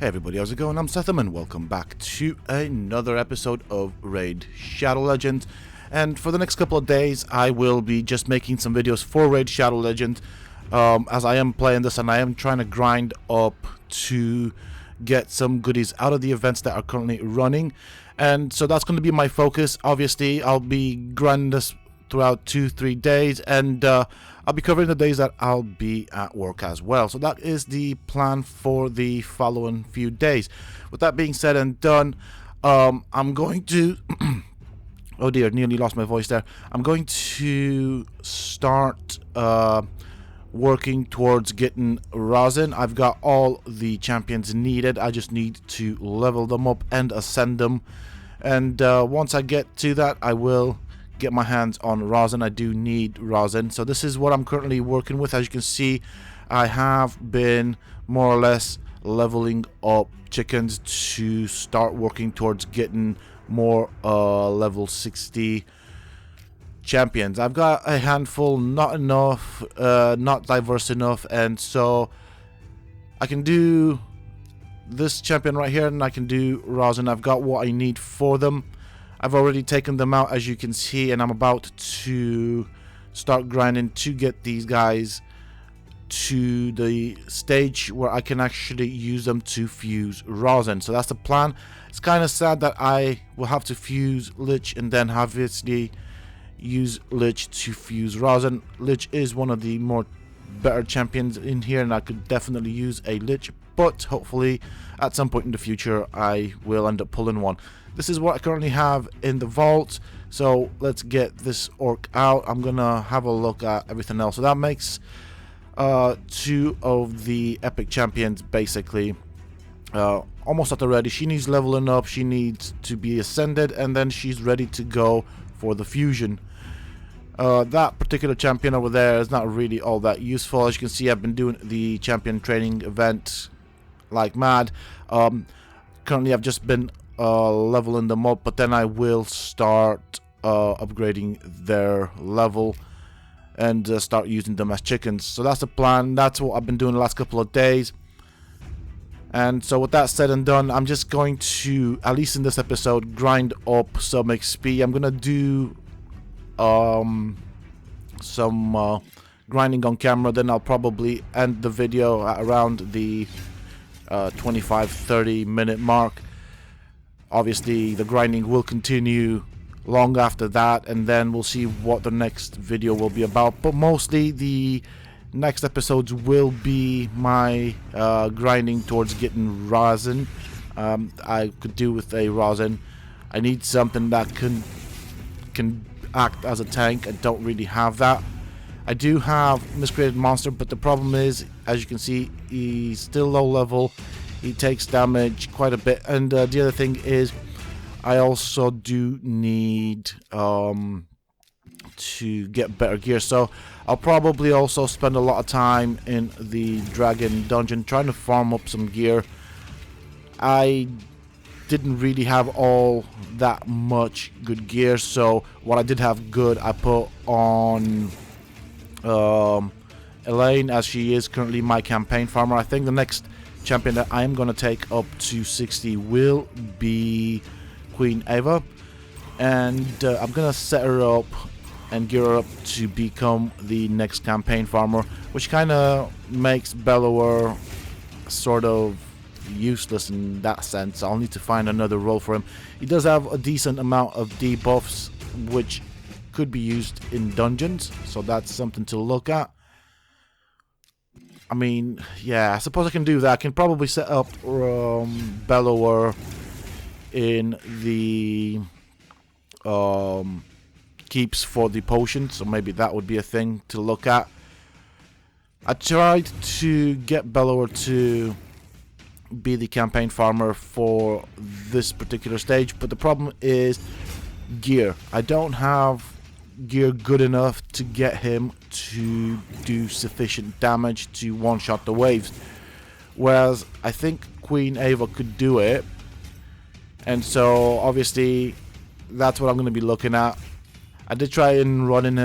Hey everybody, how's it going? I'm Sethum and welcome back to another episode of Raid Shadow Legends. And for the next couple of days, I will be just making some videos for Raid Shadow Legends, as I am playing this and I am trying to grind up to get some goodies out of the events that are currently running. And so that's going to be my focus. Obviously, I'll be grinding this throughout 2-3 days, and I'll be covering the days that I'll be at work as well. So that is the plan for the following few days. With that being said and done, I'm going to oh dear, nearly lost my voice there. I'm going to start working towards getting Rhazin. I've got all the champions needed. I just need to level them up and ascend them, and once I get to that, I will get my hands on Rhazin. I do need Rhazin, so this is what I'm currently working with. As you can see, I have been more or less leveling up chickens to start working towards getting more level 60 champions. I've got a handful, not enough, not diverse enough, and so I can do this champion right here and I can do Rhazin. I've got what I need for them. I've already taken them out, as you can see, and I'm about to start grinding to get these guys to the stage where I can actually use them to fuse Rhazin. So that's the plan. It's kind of sad that I will have to fuse Lich and then obviously use Lich to fuse Rhazin. Lich is one of the more better champions in here, and I could definitely use a Lich, but hopefully at some point in the future I will end up pulling one. This is what I currently have in the vault, so let's get this orc out. I'm gonna have a look at everything else. So that makes 2 of the epic champions basically almost at the ready. She needs leveling up, she needs to be ascended, and then she's ready to go for the fusion. That particular champion over there is not really all that useful. As you can see, I've been doing the champion training event like mad. Currently I've just been leveling them up, but then I will start upgrading their level and start using them as chickens. So that's the plan. That's what I've been doing the last couple of days. And so with that said and done, I'm just going to, at least in this episode, grind up some XP. I'm gonna do some grinding on camera, then I'll probably end the video at around the 25-30 minute mark. Obviously the grinding will continue long after that, and then we'll see what the next video will be about, but mostly the next episodes will be my grinding towards getting Rhazin. I could do with a Rhazin. I need something that can act as a tank. I don't really have that. I do have Miscreated Monster, but the problem is, as you can see, he's still low level. He takes damage quite a bit, and the other thing is I also do need to get better gear, so I'll probably also spend a lot of time in the dragon dungeon trying to farm up some gear. I didn't really have all that much good gear, so what I did have good I put on Elaine, as she is currently my campaign farmer. I think the next champion that I am going to take up to 60 will be Queen Ava, and I'm going to set her up and gear her up to become the next campaign farmer, which kind of makes Bellower sort of useless in that sense. I'll need to find another role for him. He does have a decent amount of debuffs which could be used in dungeons, so that's something to look at. I mean, yeah, I suppose I can do that. I can probably set up Bellower in the keeps for the potion, so maybe that would be a thing to look at. I tried to get Bellower to be the campaign farmer for this particular stage, but the problem is gear. I don't have gear good enough to get him to do sufficient damage to one-shot the waves, whereas I think Queen Ava could do it, and so obviously that's what I'm going to be looking at. I did try and running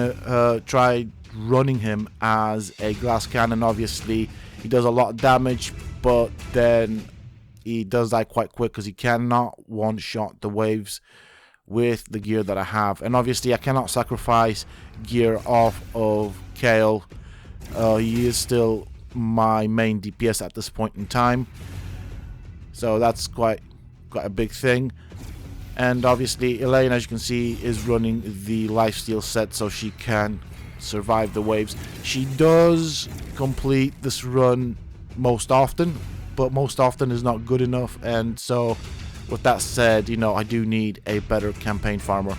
him as a glass cannon. Obviously he does a lot of damage, but then he does die quite quick because he cannot one-shot the waves with the gear that I have. And obviously I cannot sacrifice gear off of Kale. He is still my main DPS at this point in time, so that's quite a big thing. And obviously Elaine, as you can see, is running the lifesteal set so she can survive the waves. She does complete this run most often, but most often is not good enough. And so with that said, you know, I do need a better campaign farmer.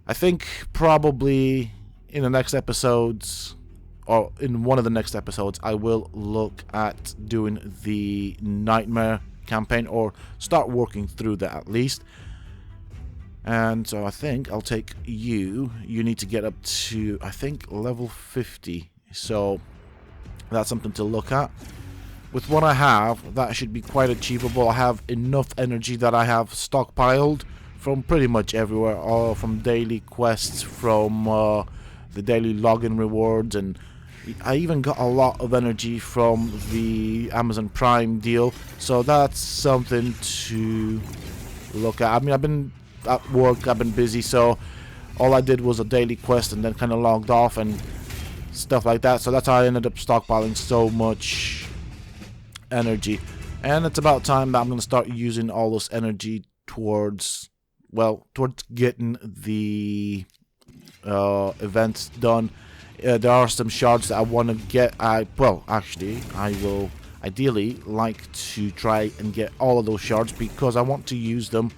I think probably in the next episodes, or in one of the next episodes, I will look at doing the Nightmare campaign, or start working through that at least. And so I think I'll take you. You need to get up to, I think, level 50. So that's something to look at. With what I have, that should be quite achievable. I have enough energy that I have stockpiled from pretty much everywhere, all from daily quests, from the daily login rewards, and I even got a lot of energy from the Amazon Prime deal. So that's something to look at. I mean, I've been at work, I've been busy, so all I did was a daily quest and then kind of logged off and stuff like that. So that's how I ended up stockpiling so much energy. And it's about time that I'm going to start using all this energy towards, well, towards getting the events done. There are some shards that I want to get. Well, actually, I will ideally like to try and get all of those shards because I want to use them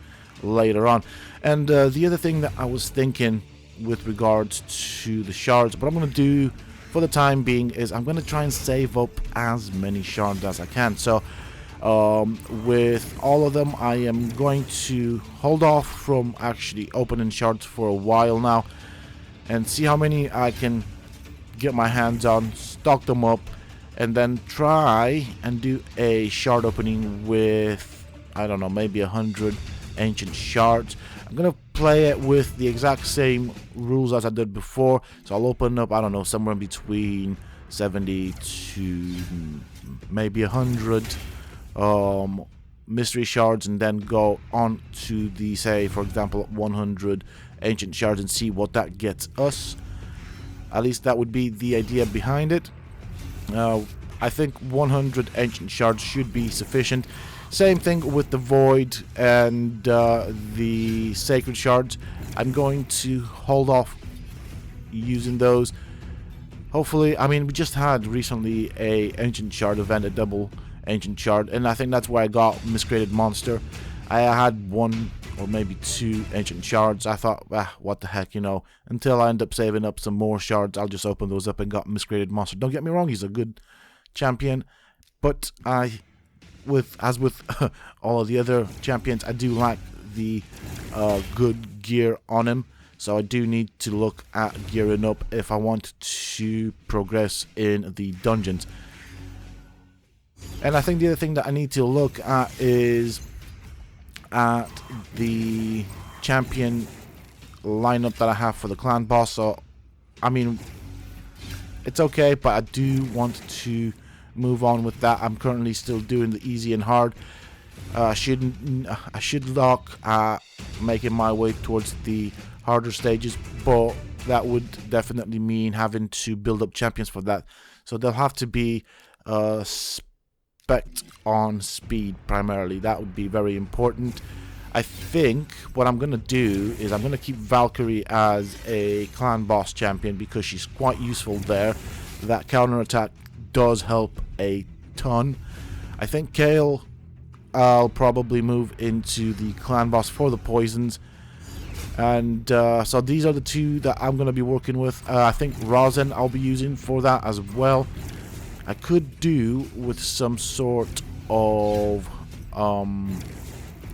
later on. And the other thing that I was thinking with regards to the shards, what I'm going to do for the time being is I'm going to try and save up as many shards as I can. So with all of them, I am going to hold off from actually opening shards for a while now and see how many I can get my hands on, stock them up, and then try and do a shard opening with, I don't know, maybe 100 ancient shards. I'm gonna play it with the exact same rules as I did before, so I'll open up, I don't know, somewhere in between 70 to maybe 100 mystery shards, and then go on to the, say for example, 100 ancient shards and see what that gets us. At least that would be the idea behind it. I think 100 ancient shards should be sufficient. Same thing with the void and the sacred shards. I'm going to hold off using those. Hopefully, I mean, we just had recently a ancient shard event, a double ancient shard, and I think that's where I got Miscreated Monster. I had one or maybe two ancient shards. I thought, what the heck, you know, until I end up saving up some more shards, I'll just open those up and got Miscreated Monster. Don't get me wrong, he's a good champion, but as with all of the other champions, I do like the good gear on him, so I do need to look at gearing up if I want to progress in the dungeons. And I think the other thing that I need to look at is at the champion lineup that I have for the clan boss. So I mean, it's okay, but I do want to move on with that. I'm currently still doing the easy and hard. I should look at making my way towards the harder stages, but that would definitely mean having to build up champions for that. So they'll have to be spec on speed primarily. That would be very important. I think what I'm going to do is I'm going to keep Valkyrie as a clan boss champion because she's quite useful there. That counterattack does help a ton. I think Kale, I'll probably move into the clan boss for the poisons. And so these are the two that I'm going to be working with. I think Rhazin I'll be using for that as well. I could do with some sort of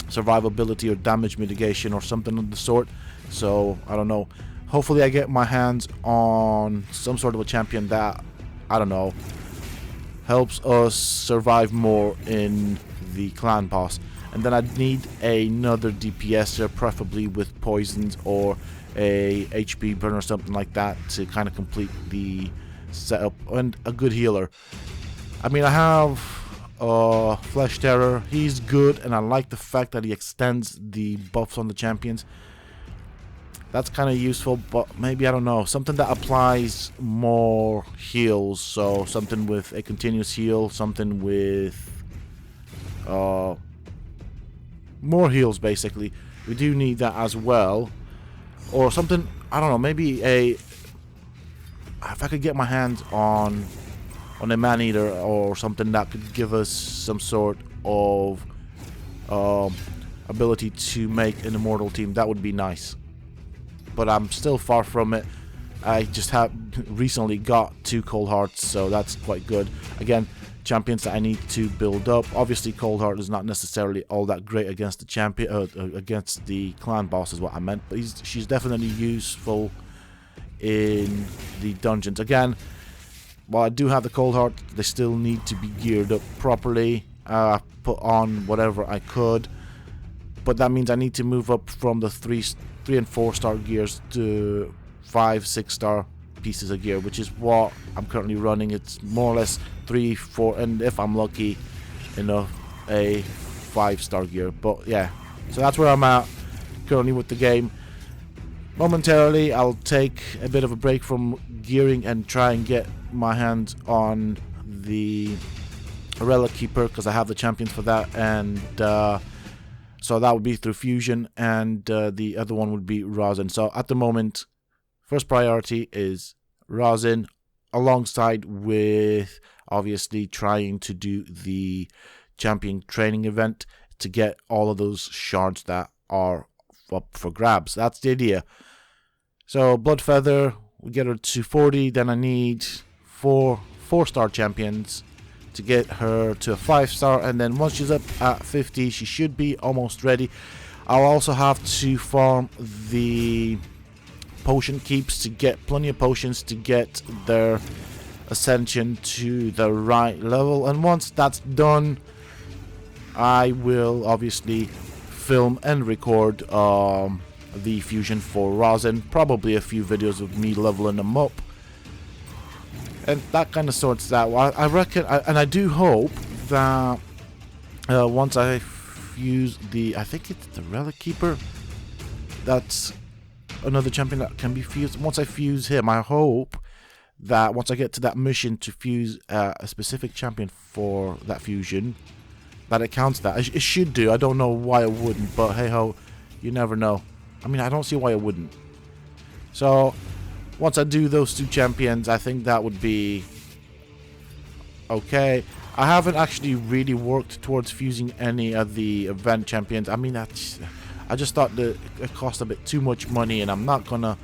survivability or damage mitigation or something of the sort. So I don't know. Hopefully I get my hands on some sort of a champion that, I don't know, helps us survive more in the clan boss. And then I'd need another DPSer, preferably with poisons or a HP burn or something like that, to kind of complete the setup, and a good healer. I mean, I have Flesh Terror. He's good, and I like the fact that he extends the buffs on the champions. That's kind of useful, but maybe, I don't know, something that applies more heals. So something with a continuous heal, something with more heals, basically. We do need that as well. Or something, I don't know, maybe if I could get my hands on a man-eater or something that could give us some sort of ability to make an immortal team, that would be nice. But I'm still far from it. I just have recently got 2 Cold Hearts, so that's quite good. Again, champions that I need to build up. Obviously, Cold Heart is not necessarily all that great against the champion, against the clan boss, is what I meant. But she's definitely useful in the dungeons. Again, while I do have the Cold Heart, they still need to be geared up properly. Put on whatever I could, but that means I need to move up from the 3 and 4 star gears to 5, 6 star pieces of gear, which is what I'm currently running. It's more or less 3, 4, and if I'm lucky enough, a 5 star gear. But yeah, so that's where I'm at currently with the game. Momentarily, I'll take a bit of a break from gearing and try and get my hands on the Relic Keeper, because I have the champions for that, and so that would be through fusion, and the other one would be Rhazin. So at the moment, first priority is Rhazin, alongside with obviously trying to do the champion training event to get all of those shards that are up for grabs. That's the idea. So Blood Feather, we get her to 40, then I need 4 4-star champions to get her to a 5-star, and then once she's up at 50, she should be almost ready. I'll also have to farm the potion keeps to get plenty of potions to get their ascension to the right level, and once that's done, I will obviously film and record the fusion for Rhazin, probably a few videos of me leveling them up, and that kind of sorts that. I reckon, and I do hope that once I fuse the, I think it's the Relic Keeper, that's another champion that can be fused. Once I fuse him, I hope that once I get to that mission to fuse a specific champion for that fusion, that it counts that. It should do. I don't know why it wouldn't, but hey ho, you never know. I mean, I don't see why it wouldn't. So once I do those 2 champions, I think that would be okay. I haven't actually really worked towards fusing any of the event champions. I mean, I just thought that it cost a bit too much money, and I'm not gonna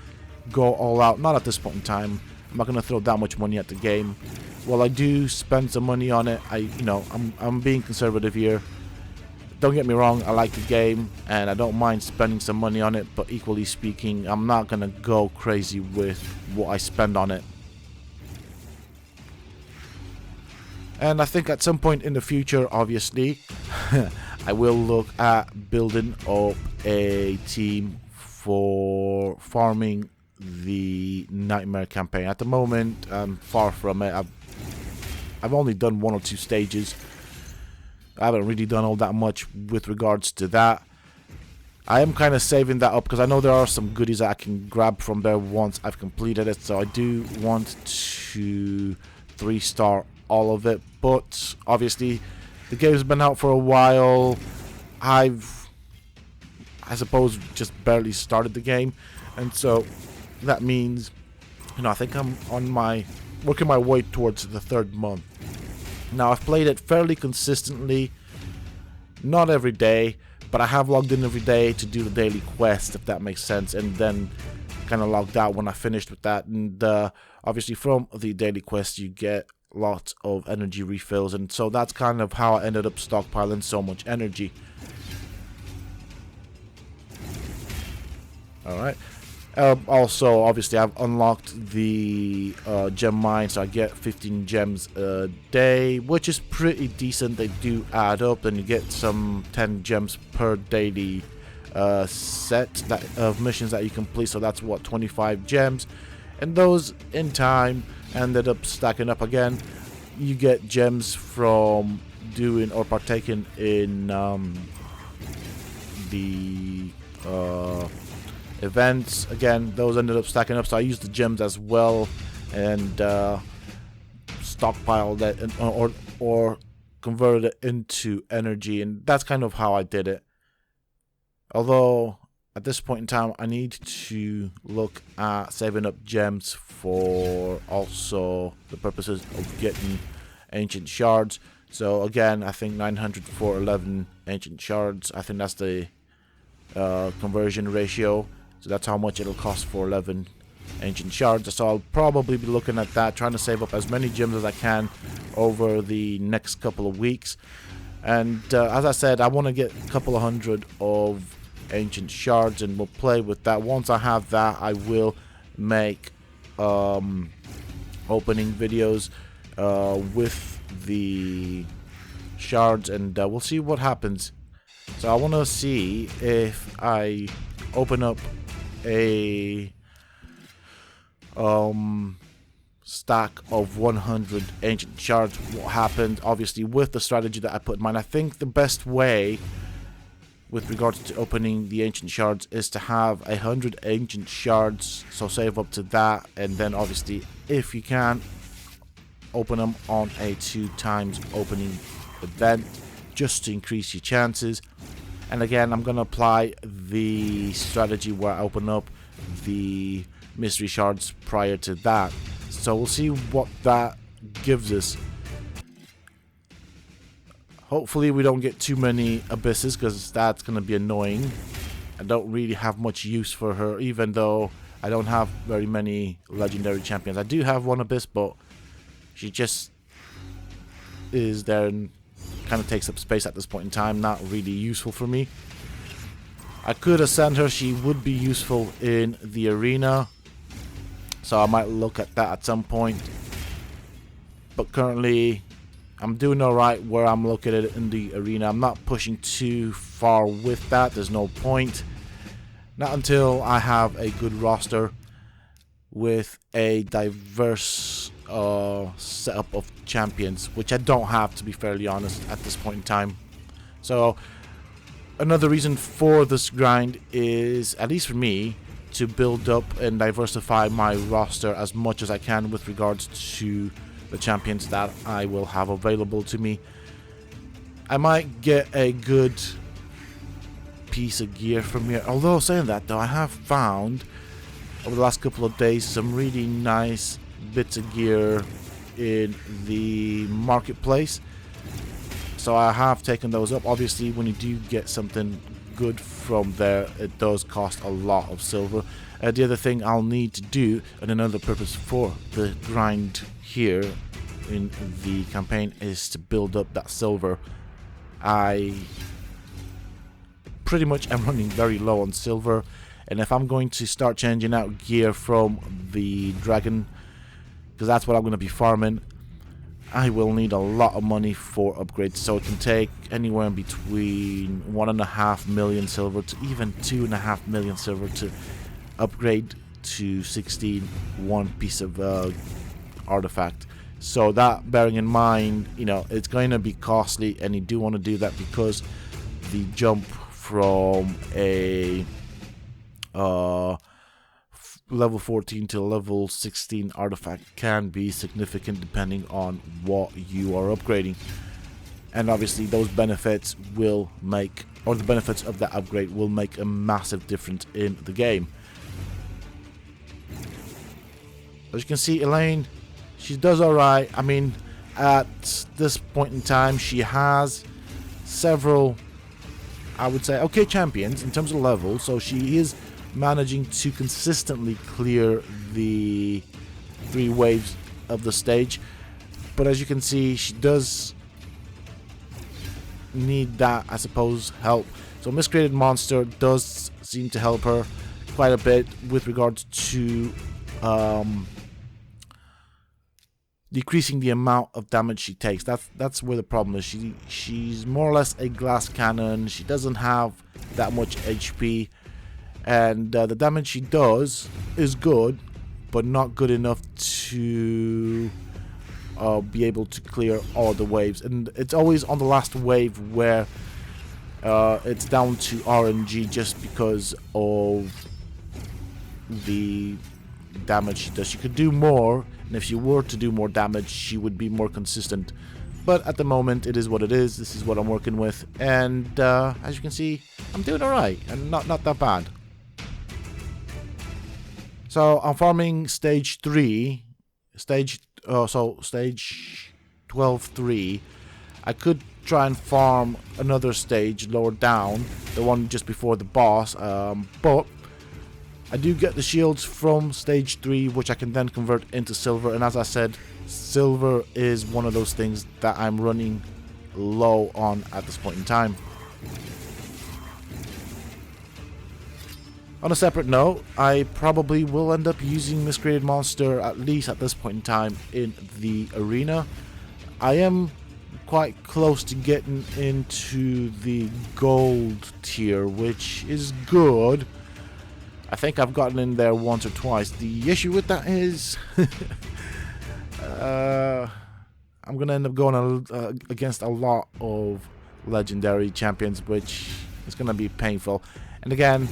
go all out. Not at this point in time. I'm not gonna throw that much money at the game. While I do spend some money on it, I'm being conservative here. Don't get me wrong, I like the game and I don't mind spending some money on it, but equally speaking, I'm not gonna go crazy with what I spend on it. And I think at some point in the future, obviously, I will look at building up a team for farming the Nightmare campaign. At the moment, I'm far from it. I've only done 1 or 2 stages. I haven't really done all that much with regards to that. I am kind of saving that up because I know there are some goodies that I can grab from there once I've completed it. So I do want to 3-star all of it. But obviously, the game's been out for a while. I suppose, just barely started the game. And so that means, I think I'm working my way towards the 3rd month. Now, I've played it fairly consistently, not every day, but I have logged in every day to do the daily quest, if that makes sense, and then kind of logged out when I finished with that. And obviously from the daily quest you get lots of energy refills, and so that's kind of how I ended up stockpiling so much energy. Alright. Also, obviously, I've unlocked the gem mine, so I get 15 gems a day, which is pretty decent. They do add up, and you get some 10 gems per daily set of missions that you complete, so that's what, 25 gems, and those in time ended up stacking up again. You get gems from doing or partaking in the events. Again, those ended up stacking up, so I used the gems as well and stockpiled that or converted it into energy, and that's kind of how I did it. Although at this point in time I need to look at saving up gems for also the purposes of getting ancient shards. So again, I think 900 for 11 ancient shards. I think that's the conversion ratio. So that's how much it'll cost for 11 ancient shards. So I'll probably be looking at that, trying to save up as many gems as I can over the next couple of weeks. And as I said, I want to get a couple of hundred of ancient shards, and we'll play with that. Once I have that, I will make opening videos with the shards, and we'll see what happens. So I want to see if I open up a stack of 100 ancient shards, what happened. Obviously with the strategy that I put in mind, I think the best way with regards to opening the ancient shards is to have 100 ancient shards, so save up to that, and then obviously if you can open them on a 2 times opening event just to increase your chances. And again, I'm gonna apply the strategy where I open up the mystery shards prior to that, so we'll see what that gives us. Hopefully we don't get too many abysses, because that's going to be annoying. I don't really have much use for her, even though I don't have very many legendary champions. I do have one abyss, but she just is there and kind of takes up space at this point in time. Not really useful for me. I could ascend her. She would be useful in the arena, so I might look at that at some point. But currently I'm doing alright where I'm located in the arena. I'm not pushing too far with that. There's no point. Not until I have a good roster with a diverse setup of champions, which I don't have, to be fairly honest, at this point in time. So another reason for this grind is, at least for me, to build up and diversify my roster as much as I can with regards to the champions that I will have available to me. I might get a good piece of gear from here. Although saying that though, I have found over the last couple of days some really nice bits of gear in the marketplace, so I have taken those up. Obviously when you do get something good from there, it does cost a lot of silver. The other thing I'll need to do, and another purpose for the grind here in the campaign, is to build up that silver. I pretty much am running very low on silver, and if I'm going to start changing out gear from the dragon, because that's what I'm going to be farming, I will need a lot of money for upgrades. So it can take anywhere in between 1.5 million silver to even 2.5 million silver to upgrade to 16 one piece of artifact. So that, bearing in mind, you know, it's going to be costly, and you do want to do that because the jump from a level 14 to level 16 artifact can be significant depending on what you are upgrading. And obviously those benefits will make, or the benefits of that upgrade will make a massive difference in the game. As you can see, Elaine, she does alright. I mean, at this point in time, she has several, I would say, okay champions in terms of level, so she is managing to consistently clear the 3 waves of the stage. But as you can see, she does need that, I suppose, help. So Miscreated Monster does seem to help her quite a bit with regards to decreasing the amount of damage she takes. That's where the problem is. She's more or less a glass cannon. She doesn't have that much HP, and the damage she does is good, but not good enough to be able to clear all the waves. And it's always on the last wave where it's down to RNG just because of the damage she does. She could do more, and if she were to do more damage, she would be more consistent. But at the moment, it is what it is. This is what I'm working with, and as you can see, I'm doing alright, and not that bad. So I'm farming stage 3, stage 12-3. I could try and farm another stage lower down, the one just before the boss, but I do get the shields from stage 3, which I can then convert into silver, and as I said, silver is one of those things that I'm running low on at this point in time. On a separate note, I probably will end up using Miscreated Monster at least at this point in time in the arena. I am quite close to getting into the gold tier, which is good. I think I've gotten in there once or twice. The issue with that is I'm going to end up going against a lot of legendary champions, which is going to be painful. And again,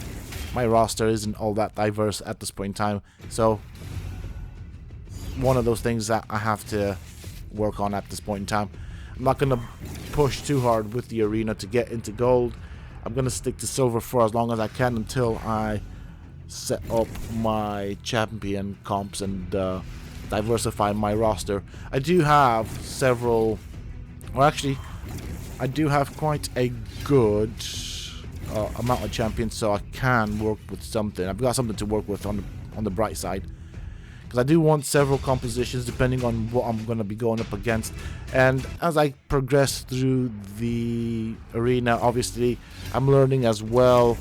my roster isn't all that diverse at this point in time, so one of those things that I have to work on at this point in time. I'm not going to push too hard with the arena to get into gold. I'm going to stick to silver for as long as I can until I set up my champion comps and diversify my roster. I do have several, well actually I do have quite a good amount of champions, so I can work with something. I've got something to work with on the bright side, because I do want several compositions depending on what I'm going to be going up against. And as I progress through the arena, obviously I'm learning as well.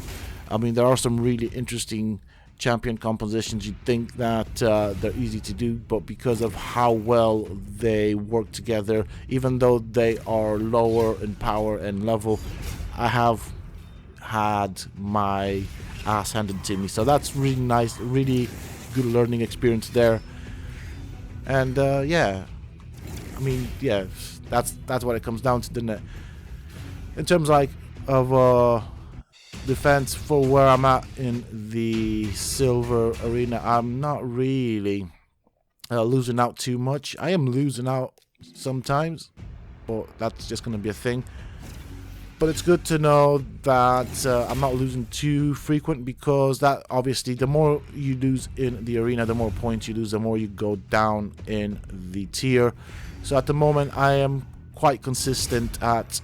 I mean, there are some really interesting champion compositions. You'd think that they're easy to do, but because of how well they work together, even though they are lower in power and level, I have had my ass handed to me. So that's really nice, really good learning experience there. And yeah, I mean, yeah, that's what it comes down to, doesn't it? In terms like of defense for where I'm at in the silver arena, I'm not really losing out too much. I am losing out sometimes, but that's just going to be a thing. But it's good to know that I'm not losing too frequent, because that obviously, the more you lose in the arena, the more points you lose, the more you go down in the tier. So at the moment I am quite consistent at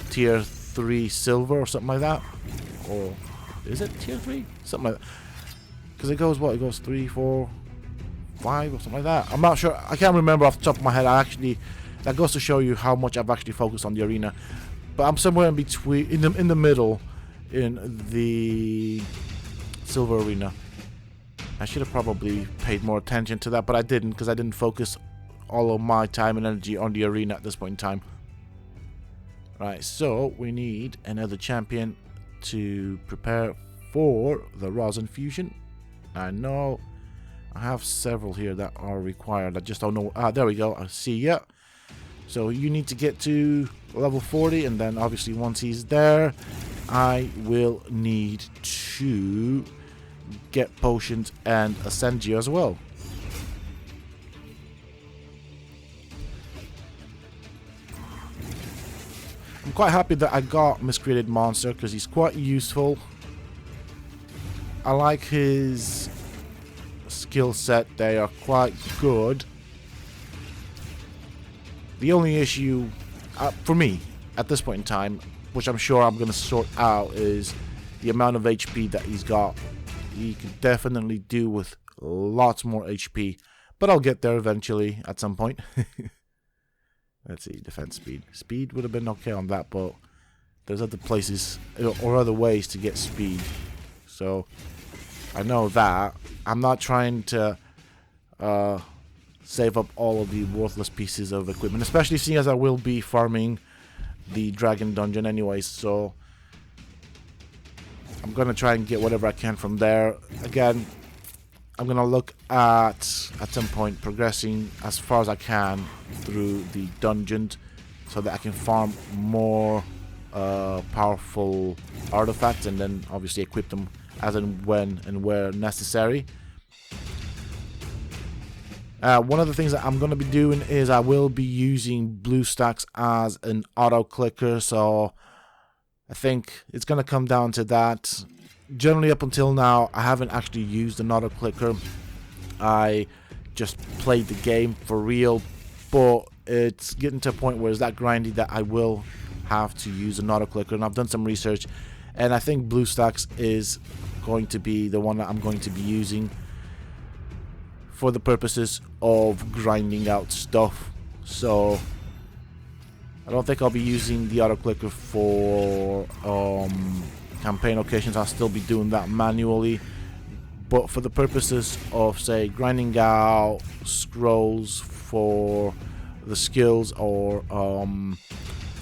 tier 3 silver or something like that. Or is it tier 3? Something like that. Because it goes, what? It goes 3, 4, 5 or something like that. I'm not sure. I can't remember off the top of my head. That goes to show you how much I've actually focused on the arena. But I'm somewhere in between, in the middle, in the silver arena. I should have probably paid more attention to that, but I didn't, because I didn't focus all of my time and energy on the arena at this point in time. Right, so we need another champion to prepare for the Rhazin fusion. I know I have several here that are required. I just don't know. Ah, there we go. I see ya. So you need to get to level 40, and then obviously once he's there, I will need to get potions and ascend you as well. I'm quite happy that I got Miscreated Monster, because he's quite useful. I like his skill set. They are quite good. The only issue for me at this point in time, which I'm sure I'm going to sort out, is the amount of HP that he's got. He could definitely do with lots more HP, but I'll get there eventually at some point. Let's see, defense speed. Speed would have been okay on that, but there's other places or other ways to get speed. So I know that. I'm not trying to save up all of the worthless pieces of equipment, especially seeing as I will be farming the dragon dungeon anyways, so I'm gonna try and get whatever I can from there. Again, I'm gonna look at some point progressing as far as I can through the dungeons so that I can farm more powerful artifacts and then obviously equip them as and when and where necessary. One of the things that I'm going to be doing is I will be using BlueStacks as an auto clicker, so I think it's going to come down to that. Generally up until now I haven't actually used an auto clicker. I just played the game for real, but it's getting to a point where it's that grindy that I will have to use an auto clicker, and I've done some research and I think BlueStacks is going to be the one that I'm going to be using for the purposes of grinding out stuff. So I don't think I'll be using the auto clicker for campaign occasions. I'll still be doing that manually, but for the purposes of, say, grinding out scrolls for the skills, or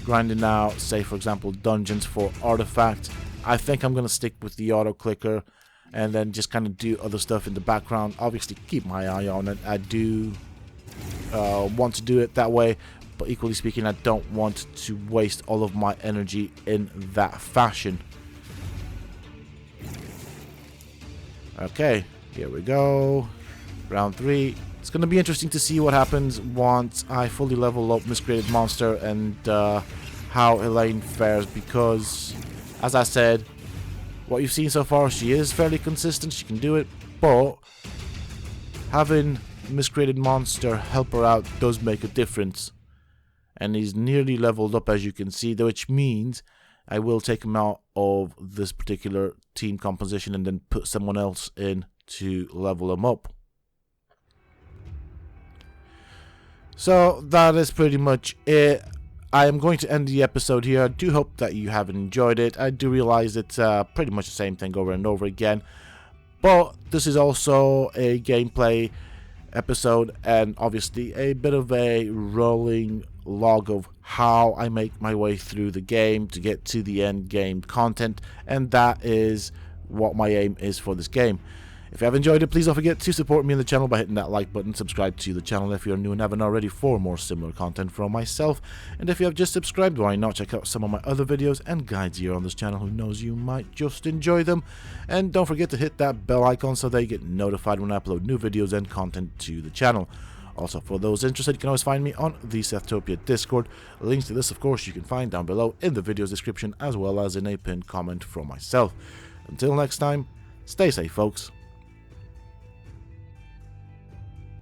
grinding out, say for example, dungeons for artifacts, I think I'm gonna stick with the auto clicker and then just kind of do other stuff in the background. Obviously keep my eye on it. I do want to do it that way, but equally speaking I don't want to waste all of my energy in that fashion. Okay, here we go. Round 3. It's going to be interesting to see what happens once I fully level up Miscreated Monster and how Elaine fares, because as I said, what you've seen so far, she is fairly consistent, she can do it, but having Miscreated Monster help her out does make a difference. And he's nearly leveled up, as you can see, which means I will take him out of this particular team composition and then put someone else in to level him up. So that is pretty much it. I am going to end the episode here. I do hope that you have enjoyed it. I do realize it's pretty much the same thing over and over again, but this is also a gameplay episode and obviously a bit of a rolling log of how I make my way through the game to get to the end game content, and that is what my aim is for this game. If you have enjoyed it, please don't forget to support me on the channel by hitting that like button, subscribe to the channel if you're new and haven't already for more similar content from myself, and if you have just subscribed, why not check out some of my other videos and guides here on this channel. Who knows, you might just enjoy them. And don't forget to hit that bell icon so that you get notified when I upload new videos and content to the channel. Also, for those interested, you can always find me on the Sethtopia Discord. Links to this, of course, you can find down below in the video's description, as well as in a pinned comment from myself. Until next time, stay safe, folks.